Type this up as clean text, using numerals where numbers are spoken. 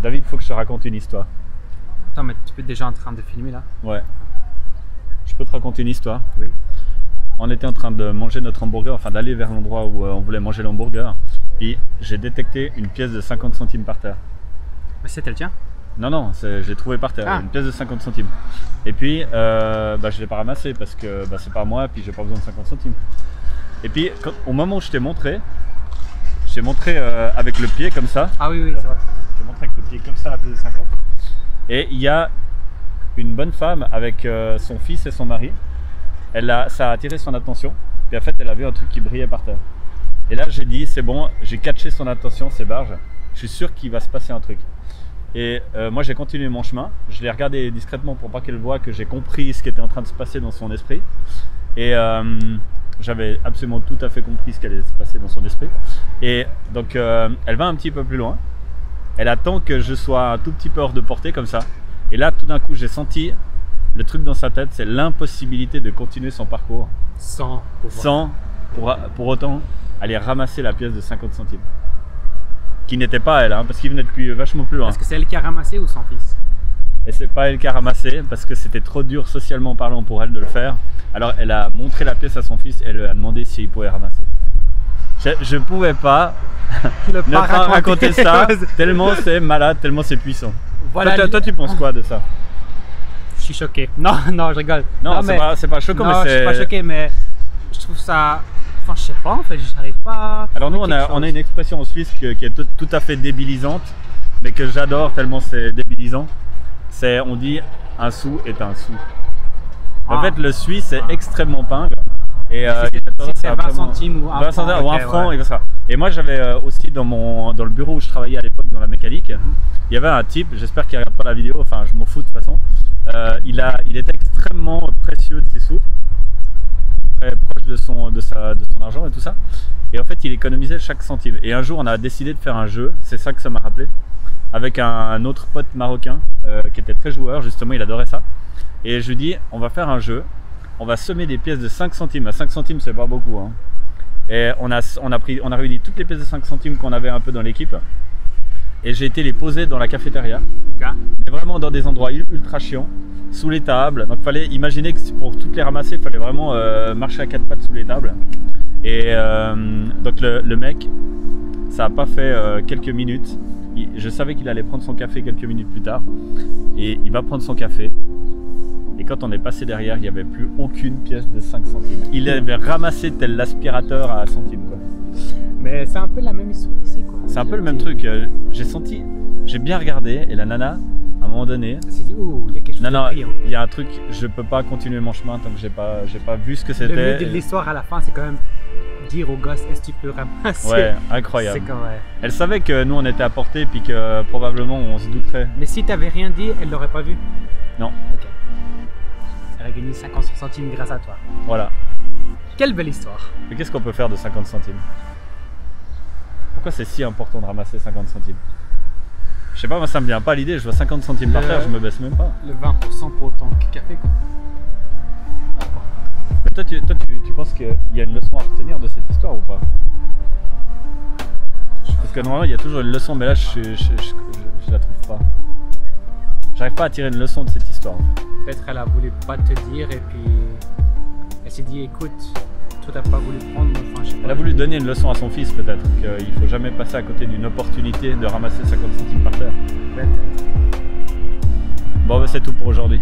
David, faut que je te raconte une histoire. Attends, mais tu es déjà en train de filmer là? Ouais. Je peux te raconter une histoire? Oui. On était en train de manger notre hamburger, enfin d'aller vers l'endroit où on voulait manger l'hamburger. Et j'ai détecté une pièce de 50 centimes par terre. Mais c'était le tien? Non, non, j'ai trouvé par terre, une pièce de 50 centimes. Et puis, je ne l'ai pas ramassée parce que c'est pas moi, puis j'ai pas besoin de 50 centimes. Et puis, au moment où je t'ai montré, avec le pied comme ça. Ah oui, oui, c'est vrai. Je t'ai montré avec le pied comme ça la pièce de 50. Et il y a une bonne femme avec son fils et son mari. Ça a attiré son attention. Puis en fait, elle a vu un truc qui brillait par terre. Et là, j'ai dit, c'est bon, j'ai catché son attention, c'est barge. Je suis sûr qu'il va se passer un truc. Et moi, j'ai continué mon chemin. Je l'ai regardé discrètement pour pas qu'elle voie que j'ai compris ce qui était en train de se passer dans son esprit. Et j'avais absolument tout à fait compris ce qui allait se passer dans son esprit. Et donc, elle va un petit peu plus loin. Elle attend que je sois un tout petit peu hors de portée comme ça. Et là, tout d'un coup, j'ai senti le truc dans sa tête, c'est l'impossibilité de continuer son parcours sans pour autant aller ramasser la pièce de 50 centimes. Qui n'était pas elle, hein, parce qu'il venait de vachement plus loin. Est-ce que c'est elle qui a ramassé ou son fils? Et c'est pas elle qui a ramassé, parce que c'était trop dur socialement parlant pour elle de le faire. Alors elle a montré la pièce à son fils et elle lui a demandé s'il pouvait ramasser. Je pouvais pas ne pas raconter ça, tellement c'est malade, tellement c'est puissant. Voilà, toi tu penses quoi de ça? Je suis choqué. Non, non, je rigole. Non, c'est pas choquant, non, mais je suis pas choqué, mais je trouve ça... Enfin, je sais pas, en fait, j'arrive pas... Alors nous, on a une expression en Suisse qui est tout à fait débilisante, mais que j'adore tellement c'est débilisant. On dit « un sou est un sou ». En fait, le suisse est extrêmement pingre. Et c'est 20 centimes ou un franc. Ou un franc, ouais. Et moi, j'avais aussi dans le bureau où je travaillais à l'époque dans la mécanique, il y avait un type, j'espère qu'il ne regarde pas la vidéo, enfin je m'en fous de toute façon. Il était extrêmement précieux de ses sous, très proche de son argent et tout ça. Et en fait, il économisait chaque centime. Et un jour, on a décidé de faire un jeu, c'est ça que ça m'a rappelé, avec un autre pote marocain qui était très joueur, justement, il adorait ça. Et je lui dis, on va faire un jeu, on va semer des pièces de 5 centimes. À 5 centimes, c'est pas beaucoup, hein. Et on a réuni toutes les pièces de 5 centimes qu'on avait un peu dans l'équipe. Et j'ai été les poser dans la cafétéria. Okay. Mais vraiment dans des endroits ultra chiants, sous les tables. Donc il fallait imaginer que pour toutes les ramasser, il fallait vraiment marcher à quatre pattes sous les tables. Et donc le mec, ça n'a pas fait quelques minutes. Je savais qu'il allait prendre son café quelques minutes plus tard. Et il va prendre son café. Et quand on est passé derrière, il n'y avait plus aucune pièce de 5 centimes. Il avait ramassé tel l'aspirateur à centimes, quoi. Mais c'est un peu la même histoire ici, quoi. C'est un peu le même truc. J'ai bien regardé et la nana, à un moment donné... Elle s'est dit, ouh, il y a quelque chose non, de brillant. Il y a un truc, je peux pas continuer mon chemin tant que j'ai pas vu ce que c'était. Le but de l'histoire à la fin, c'est quand même dire aux gosses, est-ce que tu peux ramasser? Ouais, incroyable. C'est quand même... Elle savait que nous on était à portée puis que probablement on se douterait. Mais si t'avais rien dit, elle l'aurait pas vu? Non. Ok. Elle a gagné 50 centimes grâce à toi. Voilà. Quelle belle histoire. Mais qu'est-ce qu'on peut faire de 50 centimes? Pourquoi c'est si important de ramasser 50 centimes? Je sais pas, moi ça me vient pas à l'idée, je vois 50 centimes par terre, je me baisse même pas. Le 20% pour autant que café, quoi. Mais toi tu penses qu'il y a une leçon à retenir de cette histoire ou pas? Parce que normalement il y a toujours une leçon, mais là je la trouve pas. J'arrive pas à tirer une leçon de cette histoire. En fait. Peut-être elle a voulu pas te dire et puis elle s'est dit écoute, toi t'as pas voulu prendre, enfin je sais pas. Elle a voulu donner une leçon à son fils peut-être, qu'il faut jamais passer à côté d'une opportunité de ramasser 50 centimes par terre. Peut-être. Bon bah c'est tout pour aujourd'hui.